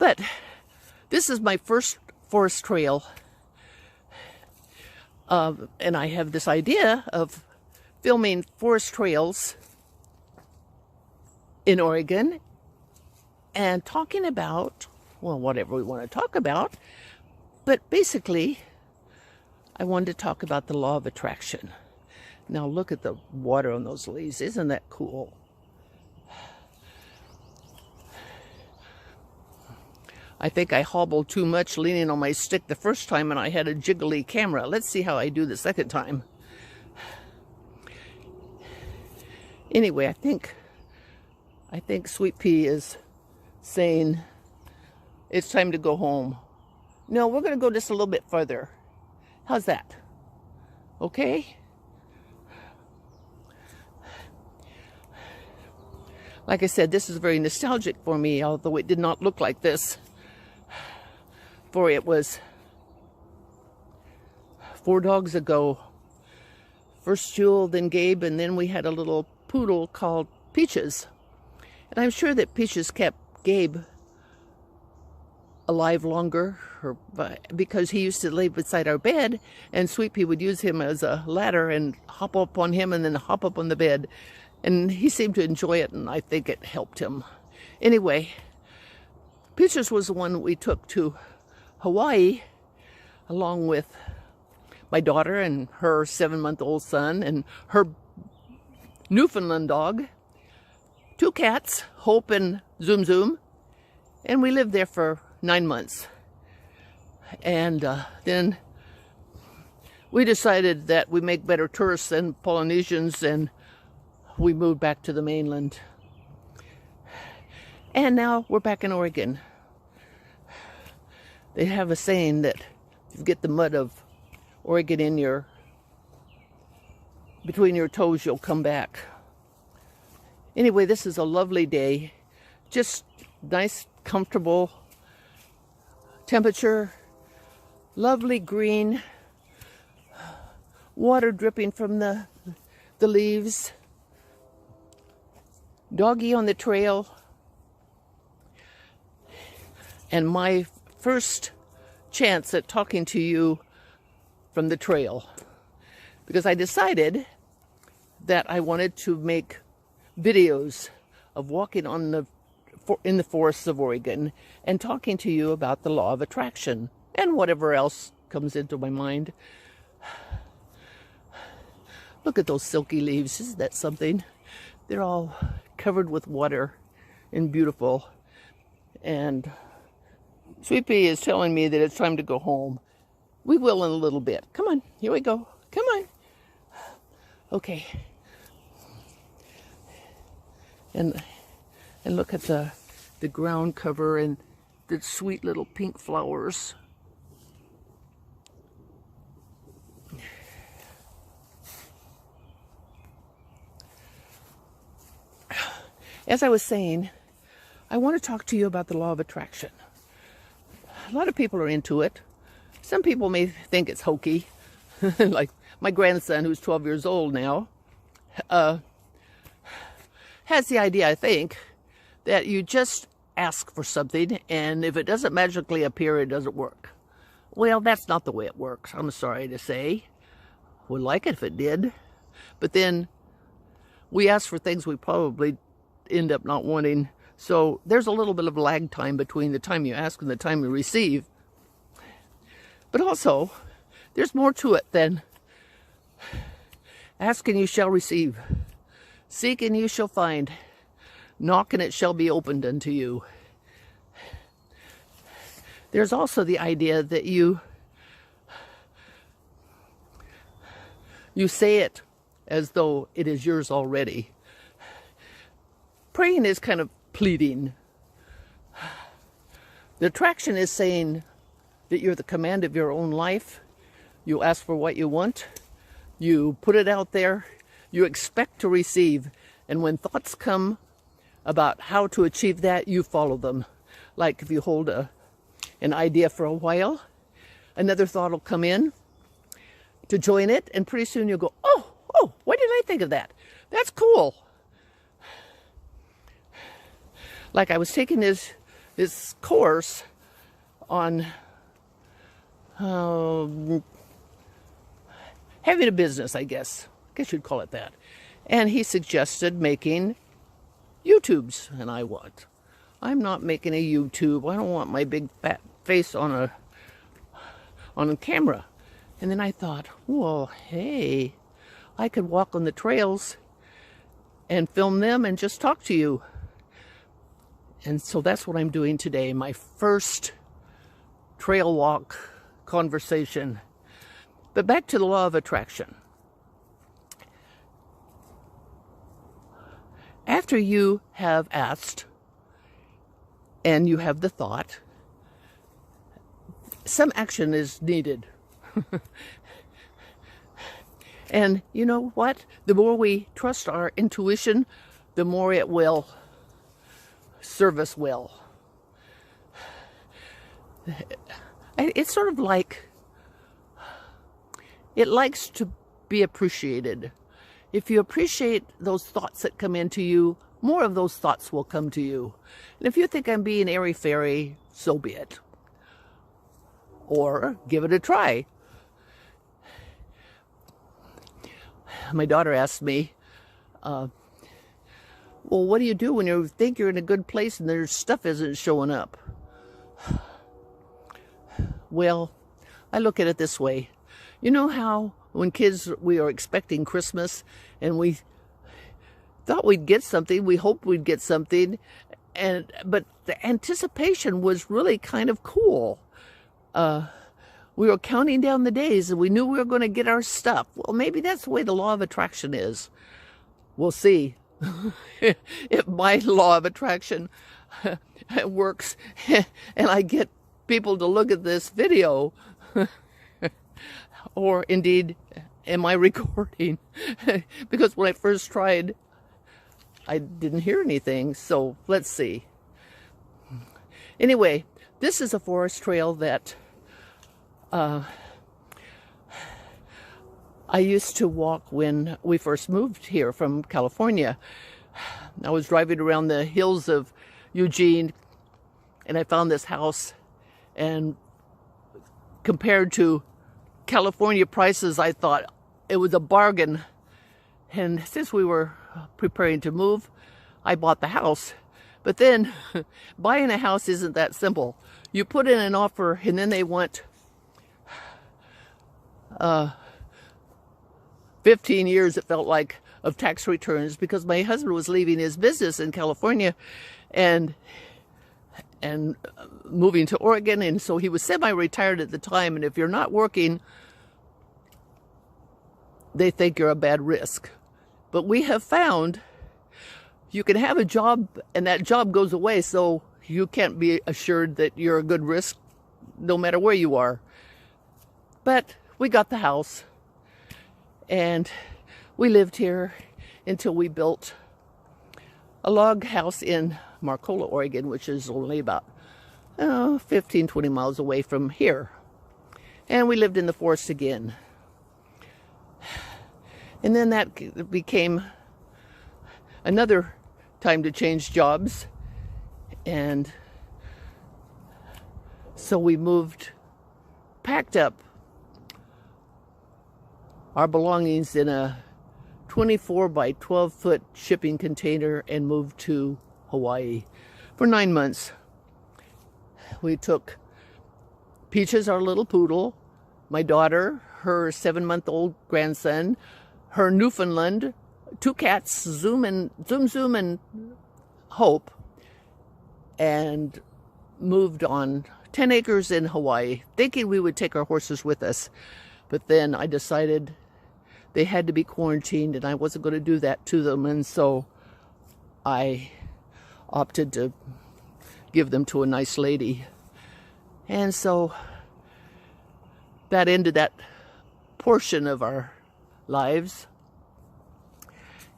But this is my first forest trail. And I have this idea of filming forest trails in Oregon and talking about, well, whatever we want to talk about. But basically, I wanted to talk about the law of attraction. Now look at the water on those leaves. Isn't that cool? I think I hobbled too much leaning on my stick the first time and I had a jiggly camera. Let's see how I do the second time. Anyway, I think Sweetpea is saying it's time to go home. No, we're going to go just a little bit further. How's that? Okay? Like I said, this is very nostalgic for me, although it did not look like this. For it was 4 dogs ago. First Jewell, then Gabe, and then we had a little poodle called Peaches. And I'm sure that Peaches kept Gabe alive longer because he used to lay beside our bed, and Sweetpea would use him as a ladder and hop up on him and then hop up on the bed. And he seemed to enjoy it, and I think it helped him. Anyway, Peaches was the one we took to Hawaii, along with my daughter and her 7-month-old son and her Newfoundland dog, 2 cats, Hope and Zoom Zoom, and we lived there for 9 months. And then we decided that we make better tourists than Polynesians, and we moved back to the mainland. And now we're back in Oregon. They have a saying that if you get the mud of Oregon in between your toes, you'll come back. Anyway, this is a lovely day. Just nice, comfortable temperature. Lovely green. Water dripping from the leaves. Doggy on the trail. And my first chance at talking to you from the trail, because I decided that I wanted to make videos of walking in the forests of Oregon and talking to you about the law of attraction and whatever else comes into my mind. Look at those silky leaves. Isn't that something? They're all covered with water and beautiful. And Sweetpea is telling me that it's time to go home. We will in a little bit. Come on, here we go. Come on. Okay. And look at the ground cover and the sweet little pink flowers. As I was saying, I want to talk to you about the law of attraction. A lot of people are into it. Some people may think it's hokey. Like my grandson, who's 12 years old now, has the idea, I think, that you just ask for something, and if it doesn't magically appear, it doesn't work. Well, that's not the way it works, I'm sorry to say. Would like it if it did. But then we ask for things we probably end up not wanting. So there's a little bit of lag time between the time you ask and the time you receive. But also, there's more to it than ask and you shall receive. Seek and you shall find. Knock and it shall be opened unto you. There's also the idea that you say it as though it is yours already. Praying is kind of pleading. The attraction is saying that you're the command of your own life. You ask for what you want. You put it out there. You expect to receive. And when thoughts come about how to achieve that, you follow them. Like if you hold an idea for a while, another thought will come in to join it, and pretty soon you'll go, oh, why didn't I think of that? That's cool. Like I was taking this this course on having a business, I guess you'd call it that. And he suggested making YouTubes, and I'm not making a YouTube. I don't want my big fat face on a camera. And then I thought, well, hey, I could walk on the trails and film them and just talk to you. And so that's what I'm doing today. My first trail walk conversation. But back to the law of attraction. After you have asked and you have the thought, some action is needed. And you know what? The more we trust our intuition, the more it will serve us well. It's sort of like, it likes to be appreciated. If you appreciate those thoughts that come into you, more of those thoughts will come to you. And if you think I'm being airy-fairy, so be it. Or give it a try. My daughter asked me, well, what do you do when you think you're in a good place and their stuff isn't showing up? Well, I look at it this way. You know how when kids, we are expecting Christmas and we thought we'd get something, we hoped we'd get something, but the anticipation was really kind of cool. We were counting down the days and we knew we were going to get our stuff. Well, maybe that's the way the law of attraction is. We'll see. If my law of attraction works and I get people to look at this video, or indeed, am I recording? Because when I first tried, I didn't hear anything, so let's see. Anyway, this is a forest trail that I used to walk when we first moved here from California. I was driving around the hills of Eugene and I found this house, and compared to California prices, I thought it was a bargain. And since we were preparing to move, I bought the house. But then buying a house isn't that simple. You put in an offer and then they want 15 years, it felt like, of tax returns, because my husband was leaving his business in California and moving to Oregon, and so he was semi-retired at the time, and if you're not working, they think you're a bad risk. But we have found you can have a job and that job goes away, so you can't be assured that you're a good risk no matter where you are. But we got the house and we lived here until we built a log house in Marcola, Oregon, which is only about 15, 20 miles away from here. And we lived in the forest again. And then that became another time to change jobs. And so we moved, packed up our belongings in a 24 by 12 foot shipping container and moved to Hawaii for 9 months. We took Peaches, our little poodle, my daughter, her 7-month-old grandson, her Newfoundland, 2 cats, Zoom and Hope, and moved on 10 acres in Hawaii, thinking we would take our horses with us. But then I decided they had to be quarantined and I wasn't going to do that to them, and so I opted to give them to a nice lady. And so that ended that portion of our lives.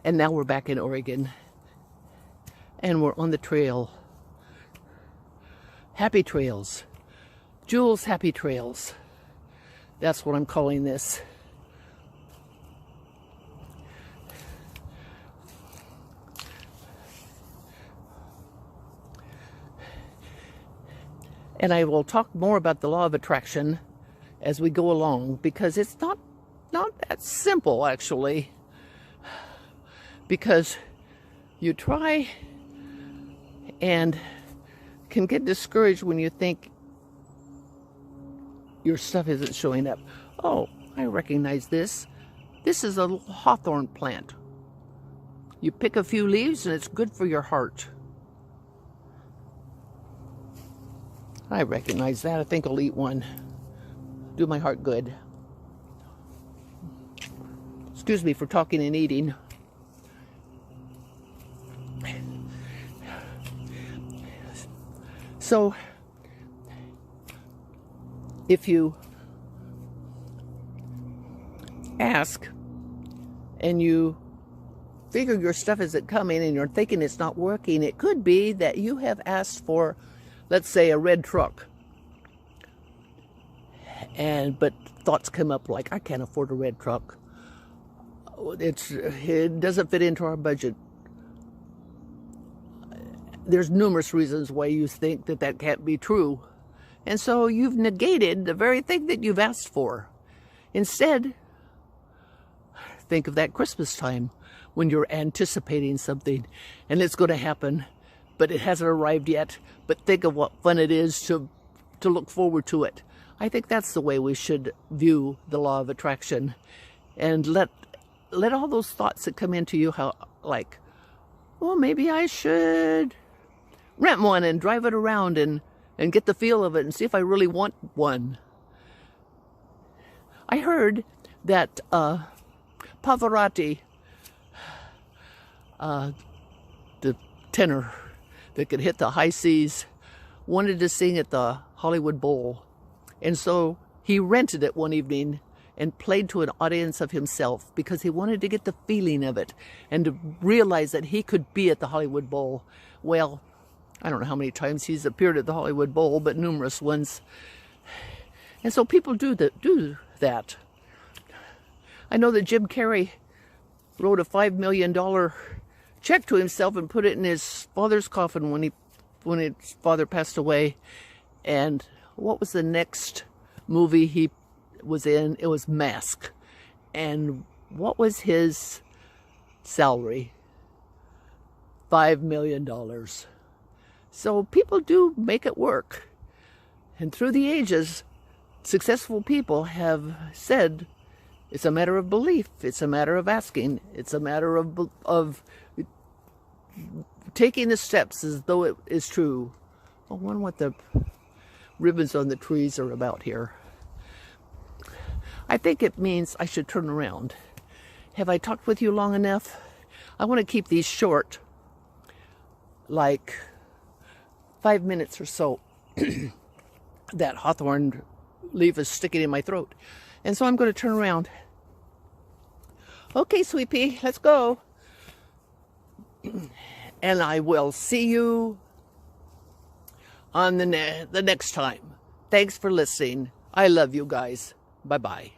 And now we're back in Oregon and we're on the trail. Happy trails. Jewell's happy trails. That's what I'm calling this. And I will talk more about the law of attraction as we go along, because it's not that simple, actually. Because you try and can get discouraged when you think your stuff isn't showing up. Oh, I recognize this. This is a hawthorn plant. You pick a few leaves and it's good for your heart. I recognize that. I think I'll eat one. Do my heart good. Excuse me for talking and eating. So, if you ask and you figure your stuff isn't coming and you're thinking it's not working, it could be that you have asked for, let's say, a red truck. But thoughts come up like, I can't afford a red truck. It doesn't fit into our budget. There's numerous reasons why you think that can't be true. And so you've negated the very thing that you've asked for. Instead, think of that Christmas time when you're anticipating something and it's going to happen, but it hasn't arrived yet. But think of what fun it is to look forward to it. I think that's the way we should view the law of attraction. And let all those thoughts that come into you, like, well, maybe I should rent one and drive it around and get the feel of it and see if I really want one. I heard that Pavarotti, the tenor that could hit the high C's, wanted to sing at the Hollywood Bowl. And so he rented it one evening and played to an audience of himself because he wanted to get the feeling of it and to realize that he could be at the Hollywood Bowl. Well, I don't know how many times he's appeared at the Hollywood Bowl, but numerous ones. And so people do that. I know that Jim Carrey wrote a $5 million check to himself and put it in his father's coffin when his father passed away. And what was the next movie he was in? It was Mask. And what was his salary? $5 million. So people do make it work. And through the ages, successful people have said it's a matter of belief. It's a matter of asking. It's a matter of taking the steps as though it is true. I wonder what the ribbons on the trees are about here. I think it means I should turn around. Have I talked with you long enough? I want to keep these short, like 5 minutes or so. That hawthorn leaf is sticking in my throat. And so I'm going to turn around. Okay, Sweetpea, let's go. And I will see you on the next time. Thanks for listening. I love you guys. Bye-bye.